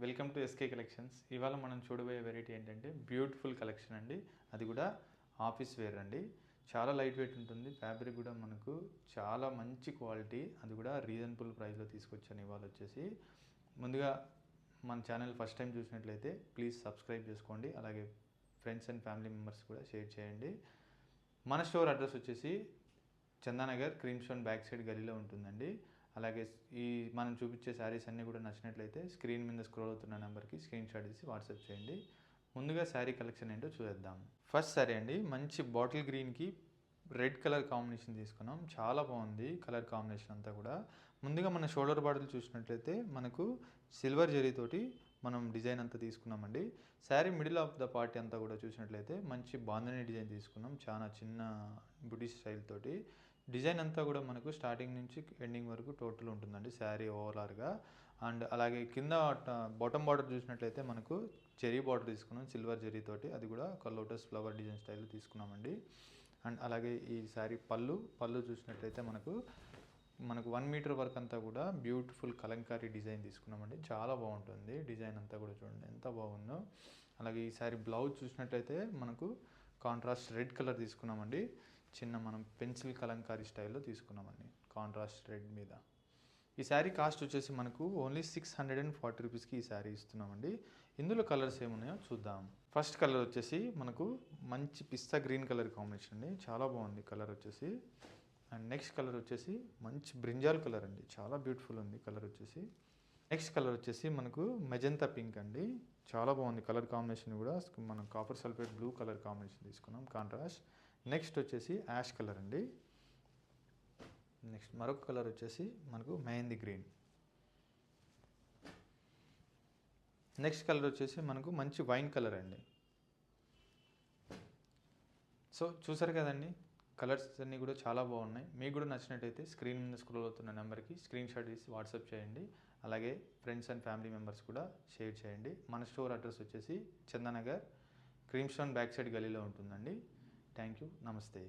Welcome to SK collections. ఇవాళ మనం చూడబోయే వెరైటీ ఏంటంటే బ్యూటిఫుల్ కలెక్షన్ అండి. అది కూడా ఆఫీస్ వేర్ అండి. చాలా లైట్ వెయిట్ ఉంటుంది. ఫ్యాబ్రిక్ కూడా మనకు చాలా మంచి క్వాలిటీ, అది కూడా రీజనబుల్ ప్రైస్లో తీసుకొచ్చాను ఇవాళ వచ్చేసి. ముందుగా మన ఛానల్ ఫస్ట్ టైం చూసినట్లయితే ప్లీజ్ సబ్స్క్రైబ్ చేసుకోండి. అలాగే ఫ్రెండ్స్ అండ్ ఫ్యామిలీ మెంబర్స్ కూడా షేర్ చేయండి. మన స్టోర్ అడ్రస్ వచ్చేసి Chandanagar Cream Stone back side గలీలో ఉంటుందండి. అలాగే ఈ మనం చూపించే శారీస్ అన్నీ కూడా నచ్చినట్లయితే స్క్రీన్ మీద స్క్రోల్ అవుతున్న నెంబర్కి స్క్రీన్ షాట్ తీసి వాట్సాప్ చేయండి. ముందుగా శారీ కలెక్షన్ ఏంటో చూద్దాం. ఫస్ట్ శారీ అండి, మంచి బాటిల్ గ్రీన్కి రెడ్ కలర్ కాంబినేషన్ తీసుకున్నాం. చాలా బాగుంది కలర్ కాంబినేషన్ అంతా కూడా. ముందుగా మన షోల్డర్ బార్డర్ చూసినట్లయితే మనకు సిల్వర్ జరీతోటి మనం డిజైన్ అంతా తీసుకున్నామండి. Sari middle of the party అంతా కూడా చూసినట్లయితే మంచి బాంధనీ డిజైన్ తీసుకున్నాం. చాలా చిన్న బుటీ స్టైల్ తోటి డిజైన్ అంతా కూడా మనకు స్టార్టింగ్ నుంచి ఎండింగ్ వరకు టోటల్ ఉంటుందండి శారీ ఓవరాల్గా. అండ్ అలాగే కింద బాటమ్ బార్డర్ చూసినట్లయితే మనకు జరీ బార్డర్ తీసుకున్నాం సిల్వర్ జరీతోటి, అది కూడా ఒక లోటస్ ఫ్లవర్ డిజైన్ స్టైల్ తీసుకున్నామండి. అండ్ అలాగే ఈ శారీ పళ్ళు చూసినట్లయితే మనకు 1 మీటర్ వరకు అంతా కూడా బ్యూటిఫుల్ కలంకారీ డిజైన్ తీసుకున్నామండి. చాలా బాగుంటుంది డిజైన్ అంతా కూడా, చూడండి ఎంత బాగుందో. అలాగే ఈ శారీ బ్లౌజ్ చూసినట్లయితే మనకు కాంట్రాస్ట్ రెడ్ కలర్ తీసుకున్నామండి. చిన్న మనం పెన్సిల్ కలంకారీ స్టైల్లో తీసుకున్నామండి కాంట్రాస్ట్ రెడ్ మీద. ఈ శారీ కాస్ట్ వచ్చేసి మనకు ఓన్లీ 640 రూపీస్కి ఈ శారీ ఇస్తున్నామండి. ఇందులో కలర్స్ ఏమున్నాయో చూద్దాం. ఫస్ట్ కలర్ వచ్చేసి మనకు మంచి పిస్తా గ్రీన్ కలర్ కాంబినేషన్ అండి. చాలా బాగుంది కలర్ వచ్చేసి. అండ్ నెక్స్ట్ కలర్ వచ్చేసి మంచి బ్రింజాల్ కలర్ అండి. చాలా బ్యూటిఫుల్ ఉంది కలర్ వచ్చేసి. నెక్స్ట్ కలర్ వచ్చేసి మనకు మెజంతా పింక్ అండి. చాలా బాగుంది కలర్ కాంబినేషన్ కూడా. మనం copper sulphate blue colour combination తీసుకున్నాం కాంట్రాస్ట్. నెక్స్ట్ వచ్చేసి యాష్ కలర్ అండి. నెక్స్ట్ మరొక కలర్ వచ్చేసి మనకు మెహందీ గ్రీన్. నెక్స్ట్ కలర్ వచ్చేసి మనకు మంచి వైన్ కలర్ అండి. సో చూసారు కదండి, కలర్స్ అన్నీ కూడా చాలా బాగున్నాయి. మీకు కూడా నచ్చినట్టయితే స్క్రీన్ మీద స్క్రోల్ అవుతున్న నెంబర్కి స్క్రీన్ షాట్ తీసి వాట్సాప్ చేయండి. అలాగే ఫ్రెండ్స్ అండ్ ఫ్యామిలీ మెంబర్స్ కూడా షేర్ చేయండి. మన స్టోర్ అడ్రస్ వచ్చేసి Chandanagar Cream Stone back side గలీలో ఉంటుందండి. Thank you. నమస్తే.